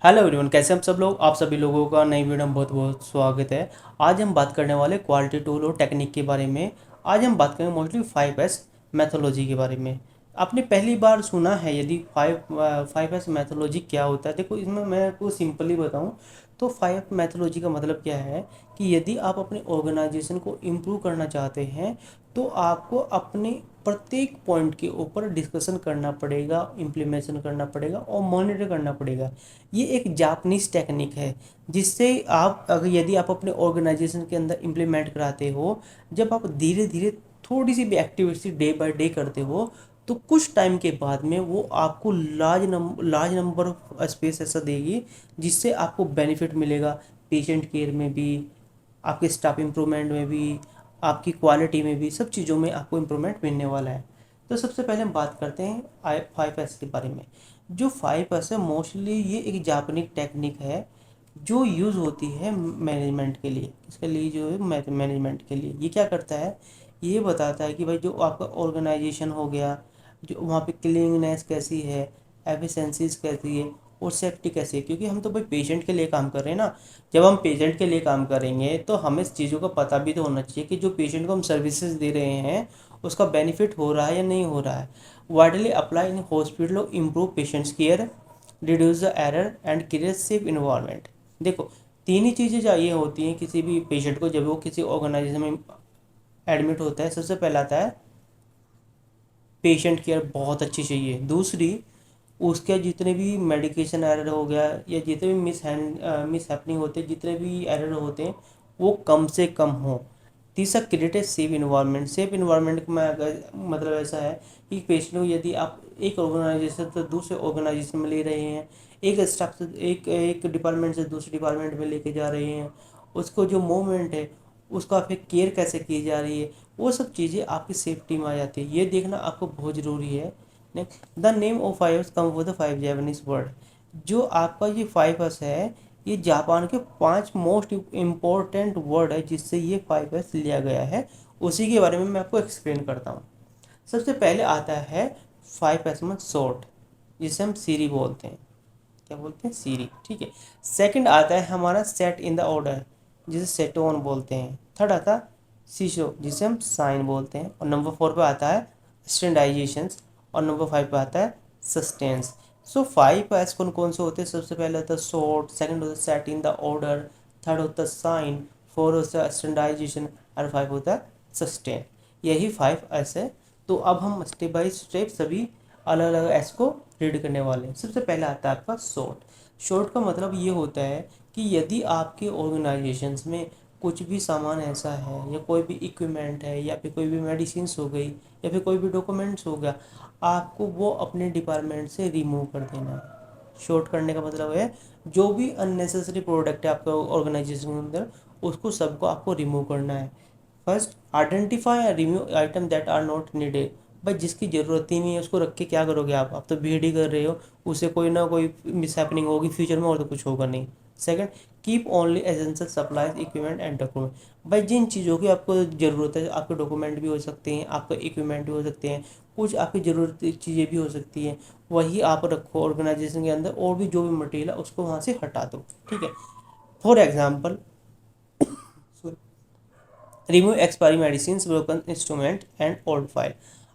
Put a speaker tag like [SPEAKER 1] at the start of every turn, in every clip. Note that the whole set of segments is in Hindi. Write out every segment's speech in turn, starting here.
[SPEAKER 1] हेलो एवरीवन, कैसे हम सब लोग। आप सभी लोगों का नई वीडियो में बहुत बहुत स्वागत है। आज हम बात करने वाले क्वालिटी टूल और टेक्निक के बारे में। आज हम बात करेंगे मोस्टली 5S मैथोलॉजी के बारे में। आपने पहली बार सुना है यदि 5S मैथोलॉजी क्या होता है। देखो, इसमें मैं आपको सिंपली बताऊं तो 5 मैथोलॉजी का मतलब क्या है कि यदि आप अपने ऑर्गेनाइजेशन को इम्प्रूव करना चाहते हैं तो आपको अपने प्रत्येक पॉइंट के ऊपर डिस्कशन करना पड़ेगा, इम्प्लीमेंटेशन करना पड़ेगा और मॉनिटर करना पड़ेगा। ये एक जापानीज टेक्निक है जिससे आप अगर यदि आप अपने ऑर्गेनाइजेशन के अंदर इम्प्लीमेंट कराते हो, जब आप धीरे धीरे थोड़ी सी भी एक्टिविटी डे बाय डे करते हो तो कुछ टाइम के बाद में वो आपको लार्ज नंबर ऑफ स्पेस ऐसा देगी जिससे आपको बेनिफिट मिलेगा। पेशेंट केयर में भी, आपके स्टाफ इम्प्रूवमेंट में भी, आपकी क्वालिटी में भी, सब चीज़ों में आपको इम्प्रूवमेंट मिलने वाला है। तो सबसे पहले हम बात करते हैं 5S के बारे में। जो 5S है मोस्टली ये एक जापानीज टेक्निक है जो यूज़ होती है मैनेजमेंट के लिए। इसके लिए जो है मैनेजमेंट के लिए ये क्या करता है, ये बताता है कि भाई जो आपका ऑर्गेनाइजेशन हो गया, जो वहाँ पे क्लीनिंगनेस कैसी है, एफिशिएंसीज कैसी है और सेफ्टी कैसी है। क्योंकि हम तो भाई पेशेंट के लिए काम कर रहे हैं ना। जब हम पेशेंट के लिए काम करेंगे तो हमें इस चीज़ों का पता भी तो होना चाहिए कि जो पेशेंट को हम सर्विसेज दे रहे हैं उसका बेनिफिट हो रहा है या नहीं हो रहा है। Widely apply in hospital improve patients care, reduce the error and create safe environment. देखो, तीन ही चीज़ें चाहिए होती हैं किसी भी पेशेंट को जब वो किसी ऑर्गेनाइजेशन में एडमिट होता है। सबसे पहला आता है पेशेंट केयर बहुत अच्छी चाहिए। दूसरी, उसके जितने भी मेडिकेशन एरर हो गया या जितने भी मिस हैपनिंग होते हैं, जितने भी एरर होते हैं वो कम से कम हो। तीसरा, create a safe environment. Safe environment में अगर मतलब ऐसा है कि पेशेंट को यदि आप एक ऑर्गेनाइजेशन से दूसरे ऑर्गेनाइजेशन में ले रहे हैं, एक स्टाफ से एक एक डिपार्टमेंट से दूसरे डिपार्टमेंट में लेके जा रहे हैं, उसको जो मूवमेंट है उसका फिर केयर कैसे की जा रही है, वो सब चीज़ें आपकी सेफ्टी में आ जाती है। ये देखना आपको बहुत ज़रूरी है। Next, the name of 5S come for the 5 Japanese word. जो आपका ये 5S है ये जापान के 5 मोस्ट इम्पोर्टेंट वर्ड है जिससे ये 5S लिया गया है। उसी के बारे में मैं आपको एक्सप्लेन करता हूँ। सबसे पहले आता है 5S में शॉर्ट, जिसे हम सीरी बोलते हैं। क्या बोलते हैं? सीरी, ठीक है। सेकंड आता है हमारा सेट इन द ऑर्डर, जिसे सेटोन बोलते हैं। थर्ड आता है सीशो, जिसे हम साइन बोलते हैं। और नंबर 4 पे आता है स्टैंडाइजेशंस। और नंबर 5 पे आता है सस्टेंस। सो 5 कौन कौन से होते हैं? सबसे पहले होता है शॉर्ट, सेकंड होता है set in the order, third होता है साइन, 4 होता है स्टैंडाइजेशन और 5 होता है सस्टेन। यही 5S है। तो अब हम स्टेप बाय स्टेप सभी अलग अलग एस को रीड करने वाले हैं। सबसे पहला आता है आपका शॉर्ट। शॉर्ट का मतलब ये होता है कि यदि आपके ऑर्गेनाइजेशंस में कुछ भी सामान ऐसा है या कोई भी इक्विपमेंट है या फिर कोई भी मेडिसिन्स हो गई या फिर कोई भी डॉक्यूमेंट्स हो गया, आपको वो अपने डिपार्टमेंट से रिमूव कर देना है। शॉर्ट करने का मतलब है जो भी अननेसेसरी प्रोडक्ट है आपका ऑर्गेनाइजेशन के अंदर उसको सबको आपको रिमूव करना है। First, identify and remove item that are not needed. भाई जिसकी ज़रूरत ही नहीं है उसको रख के क्या करोगे आप तो भीड़ ही कर रहे हो। उससे कोई ना कोई मिसहैपनिंग होगी फ्यूचर में और तो कुछ होगा नहीं। Second, keep only essential supplies equipment and document. भाई जिन चीज़ों की आपको ज़रूरत है, आपके डॉक्यूमेंट भी हो सकते हैं, आपके इक्विपमेंट भी हो सकते हैं, कुछ आपकी ज़रूरत चीज़ें भी हो सकती हैं, वही आप रखो ऑर्गेनाइजेशन के अंदर। और भी जो भी मटेरियल है उसको वहाँ से हटा दो, ठीक है। For example, remove expiry medicine, broken instrument and old file.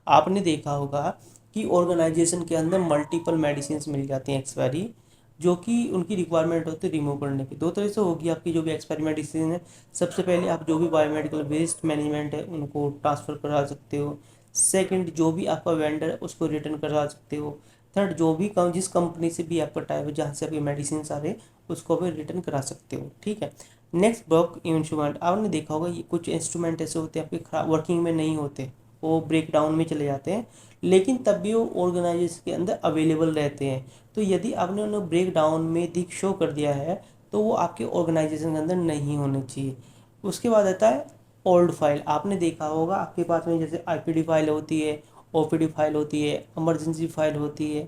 [SPEAKER 1] आपने देखा होगा कि ऑर्गेनाइजेशन के अंदर मल्टीपल मेडिसिन मिल जाती हैं एक्सपायरी, जो कि उनकी रिक्वायरमेंट होती है रिमूव करने की। दो तरह से होगी आपकी जो भी एक्सपायरी मेडिसिन है। सबसे पहले आप जो भी बायोमेडिकल वेस्ट मैनेजमेंट है उनको ट्रांसफ़र करा सकते हो। सेकंड, जो भी आपका वेंडर है उसको रिटर्न करा सकते हो। थर्ड, जो भी जिस कंपनी से भी आपका टाइप है जहाँ से आपके मेडिसिन आ रहे उसको भी रिटर्न करा सकते हो, ठीक है। Next, block instrument. आपने देखा होगा ये कुछ इंस्ट्रूमेंट ऐसे होते हैं आपके खराब वर्किंग में नहीं होते, वो ब्रेक डाउन में चले जाते हैं, लेकिन तब भी वो ऑर्गेनाइजेशन के अंदर अवेलेबल रहते हैं। तो यदि आपने उन्हें ब्रेक डाउन में दिख शो कर दिया है तो वो आपके ऑर्गेनाइजेशन के अंदर नहीं होने चाहिए। उसके बाद आता है ओल्ड फाइल। आपने देखा होगा आपके पास में जैसे आईपीडी फाइल होती है, ओपीडी फाइल होती है, इमरजेंसी फाइल होती है।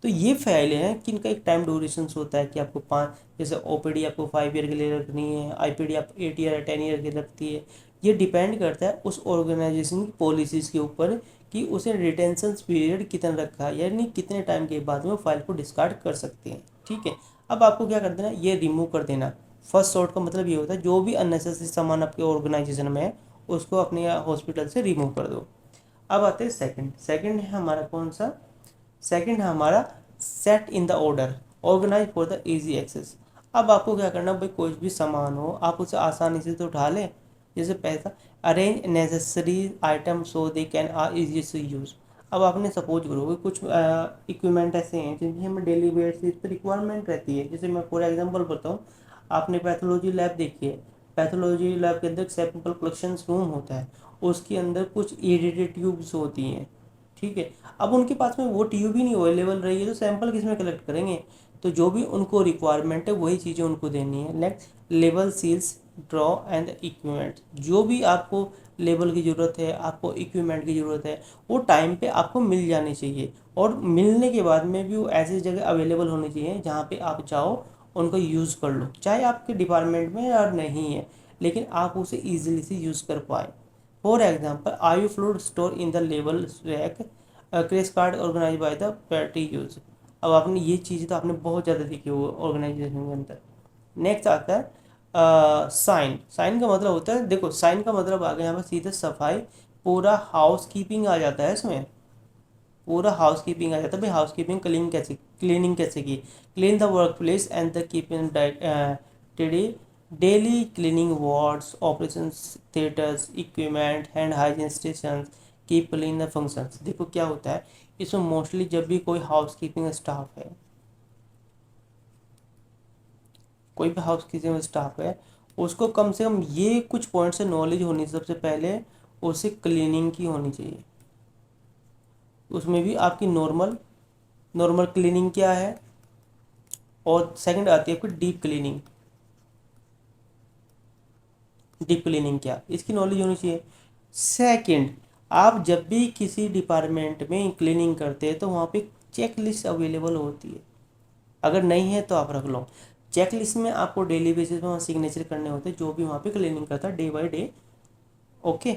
[SPEAKER 1] तो ये फाइलें हैं कि इनका एक टाइम ड्यूरेशन होता है कि आपको 5, जैसे ओपीडी आपको 5 ईयर के लिए रखनी है, आईपीडी आप 8 ईयर या 10 ईयर के लिए रखती है। ये डिपेंड करता है उस ऑर्गेनाइजेशन की पॉलिसीज़ के ऊपर कि उसे रिटेंशन पीरियड कितना रखा है, यानी कितने टाइम के बाद में फाइल को डिस्कार्ड कर सकते हैं, ठीक है। अब आपको क्या कर देना, ये रिमूव कर देना। फर्स्ट सॉर्ट का मतलब ये होता है जो भी अननेसेसरी सामान आपके ऑर्गेनाइजेशन में है उसको अपने हॉस्पिटल से रिमूव कर दो। अब आते हैं सेकंड। सेकंड है हमारा कौन सा, सेकंड है हमारा set in the order, organise for the easy access. अब आपको क्या करना भाई, कोई भी सामान हो आप उसे आसानी से तो उठा लें। जैसे पैसा, arrange necessary item so they can are easy to use. अब आपने सपोज करो कि कुछ इक्विपमेंट ऐसे हैं जिनकी हमें डेली बेसिस पर रिक्वायरमेंट रहती है। जैसे मैं फॉर एग्जांपल बताऊँ, आपने पैथोलॉजी लैब देखी है, पैथोलॉजी लैब के अंदर सैंपल कलेक्शन रूम होता है, उसके अंदर कुछ ईडीडी ट्यूब्स होती हैं, ठीक है। अब उनके पास में वो ट्यूब ही नहीं अवेलेबल रही है तो सैंपल किस में कलेक्ट करेंगे। तो जो भी उनको रिक्वायरमेंट है वही चीज़ें उनको देनी है। नेक्स्ट, लेवल सील्स ड्रॉ एंड इक्विपमेंट, जो भी आपको लेबल की ज़रूरत है, आपको इक्विपमेंट की ज़रूरत है, वो टाइम पे आपको मिल जानी चाहिए। और मिलने के बाद में भी वो ऐसी जगह अवेलेबल होनी चाहिए जहाँ पे आप चाहो उनको यूज़ कर लो, चाहे आपके डिपार्टमेंट में या नहीं है, लेकिन आप उसे ईजिली से यूज़ कर पाए। For example, I fluid store in the लेवल rack, crash cart organise by the party use. अब आपने ये चीज़ तो आपने बहुत ज़्यादा देखी हो ऑर्गेनाइजेशन के अंदर। नेक्स्ट आता है साइन। साइन का मतलब होता है, देखो साइन का मतलब आ गया यहाँ पर सीधे सफाई, पूरा हाउस कीपिंग आ जाता है इसमें, पूरा हाउस कीपिंग आ जाता है। भाई हाउस कीपिंग क्लीनिंग कैसे की, clean the work place and the keeping tidy, daily cleaning wards, operation theatres, equipment, hand hygiene station, keep clean the functions. देखो क्या होता है इसमें, मोस्टली जब भी कोई हाउस कीपिंग स्टाफ है, कोई भी हाउस कीपिंग स्टाफ है, उसको कम से कम ये कुछ पॉइंट से नॉलेज होनी, सबसे पहले उसे क्लीनिंग की होनी चाहिए। उसमें भी आपकी नॉर्मल नॉर्मल क्लीनिंग क्या है, और सेकंड आती है आपकी डीप क्लीनिंग। डीप क्लीनिंग क्या, इसकी नॉलेज होनी चाहिए। सेकंड, आप जब भी किसी डिपार्टमेंट में क्लीनिंग करते हैं तो वहाँ पे चेक लिस्ट अवेलेबल होती है, अगर नहीं है तो आप रख लो। चेक लिस्ट में आपको डेली बेसिस पे वहाँ सिग्नेचर करने होते हैं जो भी वहाँ पे क्लीनिंग करता है day by day. Okay.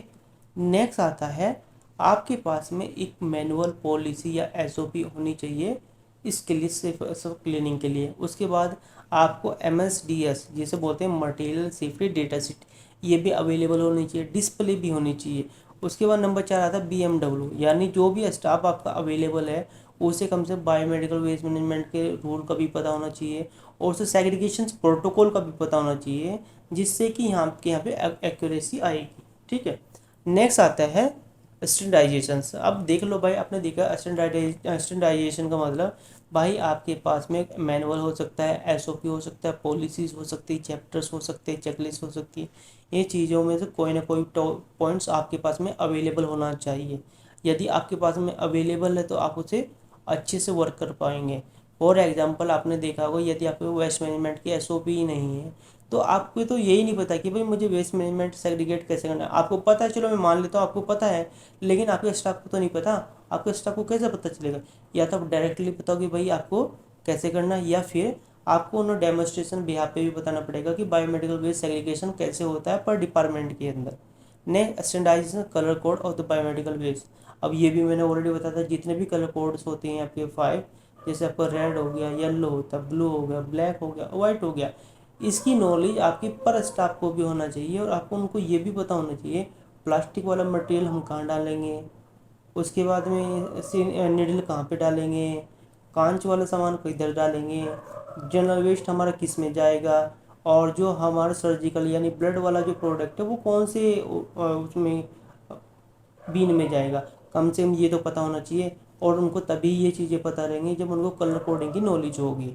[SPEAKER 1] Next आता है, आपके पास में एक मैनुअल पॉलिसी या एसओपी होनी चाहिए इसके लिए, सिर्फ क्लीनिंग के लिए। उसके बाद आपको एमएसडीएस जिसे बोलते हैं मटेरियल सेफ्टी डेटा शीट, ये भी अवेलेबल होनी चाहिए, डिस्प्ले भी होनी चाहिए। उसके बाद नंबर 4 आता है बीएमडब्ल्यू, यानी जो भी स्टाफ आपका अवेलेबल है उसे कम से कम बायोमेडिकल वेस्ट मैनेजमेंट के रूल का भी पता होना चाहिए, और उसे सेग्रीगेशन प्रोटोकॉल का भी पता होना चाहिए, जिससे कि यहाँ पे एक्यूरेसी आएगी, ठीक है। नेक्स्ट आता है स्टैंडर्डाइजेशन। अब देख लो भाई, आपने देखा स्टैंडर्डाइजेशन का मतलब, भाई आपके पास में मैनुअल हो सकता है, एसओपी हो सकता है, पॉलिसीज़ हो सकती है, चैप्टर्स हो सकते हैं, चेकलिस्ट हो सकती है। ये चीज़ों में से कोई ना कोई पॉइंट्स आपके पास में अवेलेबल होना चाहिए। यदि आपके पास में अवेलेबल है तो आप उसे अच्छे से वर्क कर पाएंगे। फॉर एग्जांपल, आपने देखा होगा यदि आपके वेस्ट मैनेजमेंट की एसओपी ही नहीं है तो आपको तो यही नहीं पता कि भाई मुझे वेस्ट मैनेजमेंट सेग्रीगेट कैसे करना है। आपको पता है, चलो मैं मान लेता हूँ आपको पता है, लेकिन आपके स्टाफ को तो नहीं पता। आपके स्टाफ को कैसे पता चलेगा, या तो आप डायरेक्टली बताओ कि भाई आपको कैसे करना है, या फिर आपको उन्हें डेमोस्ट्रेशन बिहार पे भी बताना पड़ेगा कि बायोमेडिकल वेस्ट सेग्रीगेशन कैसे होता है पर डिपार्टमेंट के अंदर। Next, standardisation colour code of the biomedical waste. अब ये भी मैंने ऑलरेडी बताया था, जितने भी कलर कोड्स होते हैं आपके 5, जैसे आपका रेड हो गया, येलो होता है, ब्लू हो गया, ब्लैक हो गया, वाइट हो गया, इसकी नॉलेज आपकी पर स्टाफ को भी होना चाहिए। और आपको उनको ये भी पता होना चाहिए प्लास्टिक वाला मटेरियल हम कहाँ डालेंगे, उसके बाद में निडल कहाँ पे डालेंगे, कांच वाला सामान किधर डालेंगे, जनरल वेस्ट हमारा किस में जाएगा, और जो हमारा सर्जिकल यानी ब्लड वाला जो प्रोडक्ट है वो कौन से उसमें बीन में जाएगा। कम से कम ये तो पता होना चाहिए, और उनको तभी ये चीज़ें पता रहेंगी जब उनको कलर कोडिंग की नॉलेज होगी।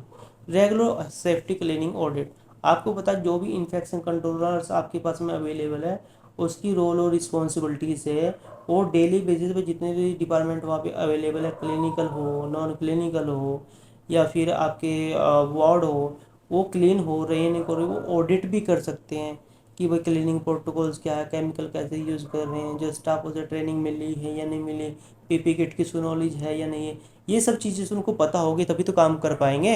[SPEAKER 1] रेगुलर सेफ्टी क्लीनिंग ऑडिट, आपको पता है जो भी इन्फेक्शन कंट्रोलर्स आपके पास में अवेलेबल है उसकी रोल और रिस्पॉन्सिबिलिटीज़ है, वो डेली बेसिस पे जितने भी डिपार्टमेंट वहाँ पे अवेलेबल है, क्लिनिकल हो, नॉन क्लिनिकल हो, या फिर आपके वार्ड हो, वो क्लीन हो रहे हैं नहीं कर रहे, वो ऑडिट भी कर सकते हैं कि भाई क्लीनिंग प्रोटोकॉल्स क्या है, केमिकल कैसे यूज़ कर रहे हैं, जो स्टाफ उसे ट्रेनिंग मिली है या नहीं मिली, पीपी किट की नॉलेज है या नहीं है। ये सब चीज़ें से उनको पता होगी तभी तो काम कर पाएंगे,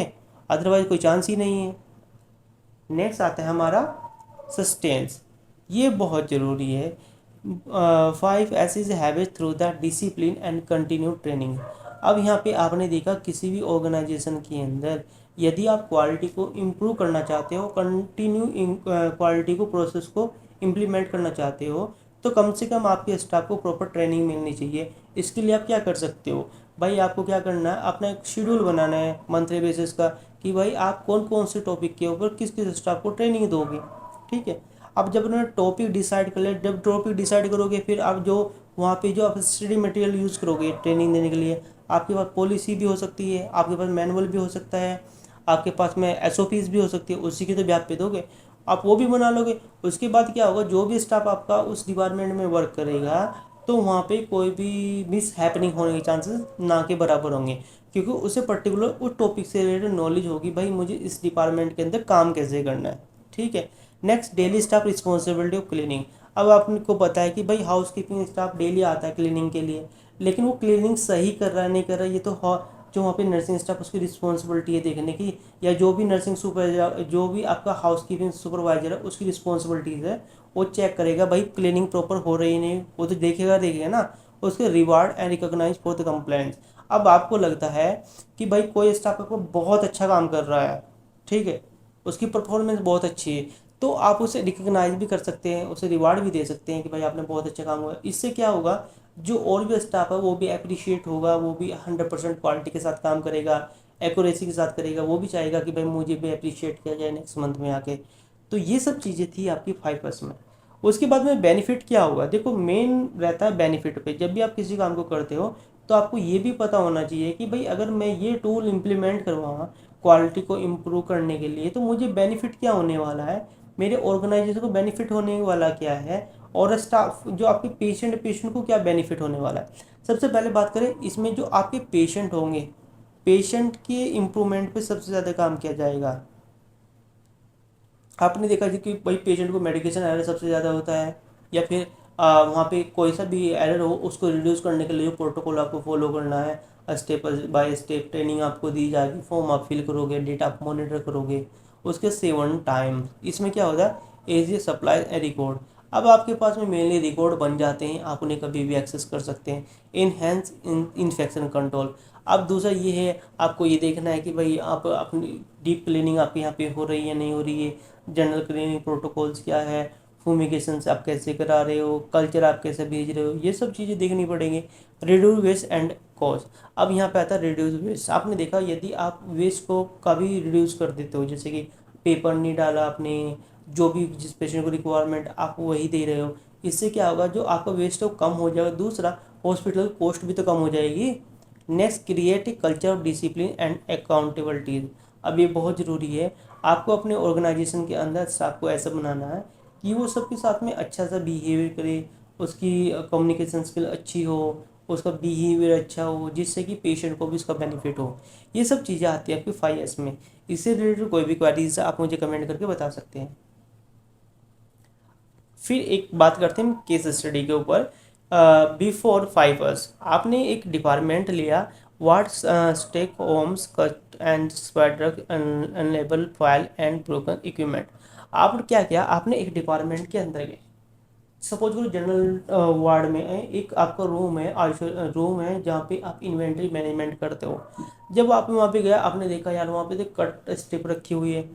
[SPEAKER 1] अदरवाइज कोई चांस ही नहीं है। नेक्स्ट आता है हमारा सस्टेंस, ये बहुत ज़रूरी है। 5 S's habit through the discipline and continue training. अब यहाँ पे आपने देखा किसी भी ऑर्गेनाइजेशन के अंदर यदि आप क्वालिटी को इम्प्रूव करना चाहते हो, कंटिन्यू क्वालिटी को प्रोसेस को इम्प्लीमेंट करना चाहते हो, तो कम से कम आपके स्टाफ को प्रॉपर ट्रेनिंग मिलनी चाहिए। इसके लिए आप क्या कर सकते हो भाई, आपको क्या करना है, अपना एक शेड्यूल बनाना है मंथली बेसिस का, कि भाई आप कौन कौन से टॉपिक के ऊपर किस किस स्टाफ को ट्रेनिंग दोगे। ठीक है, अब जब उन्होंने टॉपिक डिसाइड कर लिया, जब टॉपिक डिसाइड करोगे, फिर आप जो वहाँ पे जो आप स्टडी मटेरियल यूज़ करोगे ट्रेनिंग देने के लिए, आपके पास पॉलिसी भी हो सकती है, आपके पास मैनुअल भी हो सकता है, आपके पास में एसओपीज भी हो सकती है, उसी के तो ब्याज पे दोगे, आप वो भी बना लोगे। उसके बाद क्या होगा, जो भी स्टाफ आपका उस डिपार्टमेंट में वर्क करेगा, तो वहाँ पे कोई भी मिस हैपनिंग होने के चांसेस ना के बराबर होंगे, क्योंकि उसे पर्टिकुलर उस टॉपिक से रिलेटेड नॉलेज होगी, भाई मुझे इस डिपार्टमेंट के अंदर काम कैसे करना है। ठीक है, next daily staff responsibility of cleaning. अब आपको पता है कि भाई हाउस कीपिंग स्टाफ डेली आता है क्लीनिंग के लिए, लेकिन वो क्लीनिंग सही कर रहा है नहीं कर रहा है, ये तो जो वहाँ पे नर्सिंग स्टाफ उसकी रिस्पॉन्सिबिलिटी है देखने की, या जो भी नर्सिंग सुपरवाइजर, जो भी आपका हाउस कीपिंग सुपरवाइजर है, उसकी रिस्पॉन्सिबिलिटीज़ है, वो चेक करेगा भाई क्लीनिंग प्रॉपर हो रही नहीं, वो तो देखेगा ना, उसके reward and recognise for the complaints. अब आपको लगता है कि भाई कोई स्टाफ आपको बहुत अच्छा काम कर रहा है, ठीक है, उसकी परफॉर्मेंस बहुत अच्छी है, तो आप उसे रिकग्नाइज भी कर सकते हैं, उसे रिवार्ड भी दे सकते हैं कि भाई आपने बहुत अच्छा काम हुआ। इससे क्या होगा, जो और भी स्टाफ है वो भी अप्रिशिएट होगा, वो भी 100% क्वालिटी के साथ काम करेगा, एक्यूरेसी के साथ करेगा, वो भी चाहेगा कि भाई मुझे भी अप्रिशिएट किया जाए नेक्स्ट मंथ में आके। तो ये सब चीज़ें थी आपकी 5 में। उसके बाद में बेनिफिट क्या होगा, देखो मेन रहता है बेनिफिट पे। जब भी आप किसी काम को करते हो, तो आपको ये भी पता होना चाहिए कि भाई अगर मैं ये टूल इम्प्लीमेंट करवाऊँगा क्वालिटी को इम्प्रूव करने के लिए, तो मुझे बेनिफिट क्या होने वाला है, मेरे ऑर्गेनाइजेशन को बेनिफिट होने वाला क्या है, और स्टाफ जो आपके पेशेंट को क्या बेनिफिट होने वाला है। सबसे पहले बात करें इसमें, जो आपके पेशेंट होंगे, पेशेंट के इम्प्रूवमेंट पे सबसे ज़्यादा काम किया जाएगा। आपने देखा जी कि भाई पेशेंट को मेडिकेशन एरर सबसे ज़्यादा होता है, या फिर वहाँ पे कोई सा भी एरर हो उसको रिड्यूस करने के लिए जो प्रोटोकॉल आपको फॉलो करना है, स्टेप बाय स्टेप ट्रेनिंग आपको दी जाएगी, फॉर्म आप फिल करोगे, डेटा आप मॉनिटर करोगे, उसके 7 टाइम। इसमें क्या होता है, as a supply a record. अब आपके पास में मेनली रिकॉर्ड बन जाते हैं, आप उन्हें कभी भी एक्सेस कर सकते हैं। Enhance infection control. अब दूसरा ये है, आपको ये देखना है कि भाई आप अपनी डीप क्लीनिंग आपके यहाँ पे हो रही है नहीं हो रही है, जनरल क्लीनिंग प्रोटोकॉल्स क्या है, फूमिगेशन आप कैसे करा रहे हो, कल्चर आप कैसे भेज रहे हो, ये सब चीज़ें देखनी पड़ेंगी। Reduce waste and cost. अब यहाँ पे आता है रिड्यूस वेस्ट। आपने देखा यदि आप वेस्ट को कभी रिड्यूस कर देते हो, जैसे कि पेपर नहीं डाला आपने, जो भी जिस पेशेंट को रिक्वायरमेंट आप वही दे रहे हो, इससे क्या होगा, जो आपका वेस्ट है वो कम हो जाएगा। दूसरा, हॉस्पिटल कॉस्ट भी तो कम हो जाएगी। Next, create a culture of discipline and accountability. अब ये बहुत ज़रूरी है, आपको अपने ऑर्गेनाइजेशन के अंदर स्टाफ को ऐसा बनाना है कि वो सबके साथ में अच्छा सा बिहेवियर करे, उसकी कम्युनिकेशन स्किल अच्छी हो, उसका बिहेवियर अच्छा हो, जिससे कि पेशेंट को भी उसका बेनिफिट हो। ये सब चीज़ें आती है आपकी 5S में। इससे रिलेटेड कोई भी क्वेरीज आप मुझे कमेंट करके बता सकते हैं। फिर एक बात करते हैं केस स्टडी के ऊपर। बिफोर 5 आपने एक डिपार्टमेंट लिया, what stake homes cut and spider unlabel file and broken equipment. आपने क्या किया, आपने एक डिपार्टमेंट के अंदर गए, सपोज करो जनरल वार्ड में है, एक आपका रूम है, रूम है जहाँ पे आप इन्वेंट्री मैनेजमेंट करते हो। जब आप वहाँ पे गया, आपने देखा यार वहाँ पे तो कट स्ट्रिप रखी हुई है,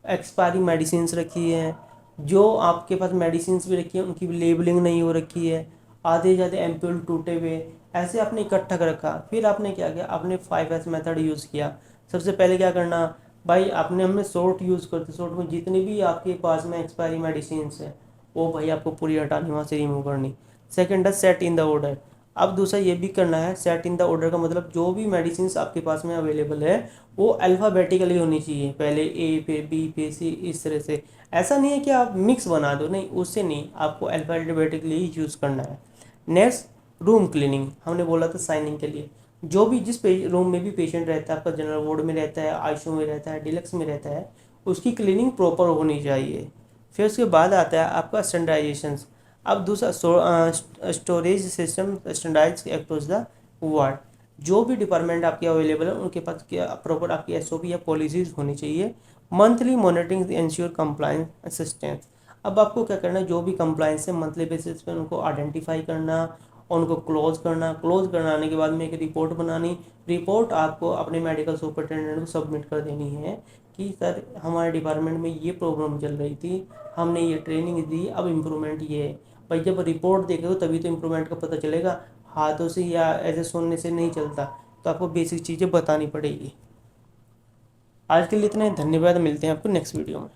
[SPEAKER 1] एक्सपायरी मेडिसिन रखी है, जो आपके पास मेडिसिन भी रखी है उनकी लेबलिंग नहीं हो रखी है, आधे ज़्यादा एम्पूल टूटे हुए, ऐसे आपने इकट्ठा कर रखा। फिर आपने क्या किया, आपने 5S मेथड यूज़ किया। सबसे पहले क्या करना भाई, आपने हमें सॉर्ट यूज़ करते, सॉर्ट में जितनी भी आपके पास में एक्सपायरी मेडिसिन है वो भाई आपको पूरी हटानी, वहाँ से रिमूव करनी। सेकंड है सेट इन द ऑर्डर। अब दूसरा ये भी करना है, सेट इन द ऑर्डर का मतलब जो भी मेडिसिन आपके पास में अवेलेबल है वो अल्फ़ाबेटिकली होनी चाहिए, पहले ए फिर बी फिर सी, इस तरह से। ऐसा नहीं है कि आप मिक्स बना दो, नहीं, उससे नहीं, आपको अल्फ़ाबेटिकली यूज़ करना है। नेक्स्ट, रूम क्लीनिंग, हमने बोला था साइनिंग के लिए। जो भी जिस रूम में भी पेशेंट रहता है, आपका जनरल वार्ड में रहता है, आईसीयू में रहता है, डिलक्स में रहता है, उसकी क्लीनिंग प्रॉपर होनी चाहिए। फिर उसके बाद आता है आपका स्टैंडर्डाइजेशन। अब दूसरा storage system standardise across the world. जो भी डिपार्टमेंट आपके अवेलेबल है उनके पास क्या प्रॉपर आपकी एसओपी या पॉलिसीज होनी चाहिए। Monthly monitoring ensure compliance assistance. अब आपको क्या करना है, जो भी कंप्लायंस है मंथली बेसिस पे उनको आइडेंटिफाई करना, उनको क्लोज कराने के बाद में एक रिपोर्ट बनानी। रिपोर्ट आपको अपने मेडिकल सुपरिटेंडेंट को सबमिट कर देनी है कि सर हमारे डिपार्टमेंट में ये प्रॉब्लम चल रही थी, हमने ये ट्रेनिंग दी, अब इम्प्रूवमेंट ये है। भाई जब रिपोर्ट देखोगे तभी तो इम्प्रूवमेंट का पता चलेगा, हाथों से या ऐसे सुनने से नहीं चलता। तो आपको बेसिक चीज़ें बतानी पड़ेगी। आज के लिए इतना ही, धन्यवाद। मिलते हैं आपको नेक्स्ट वीडियो में।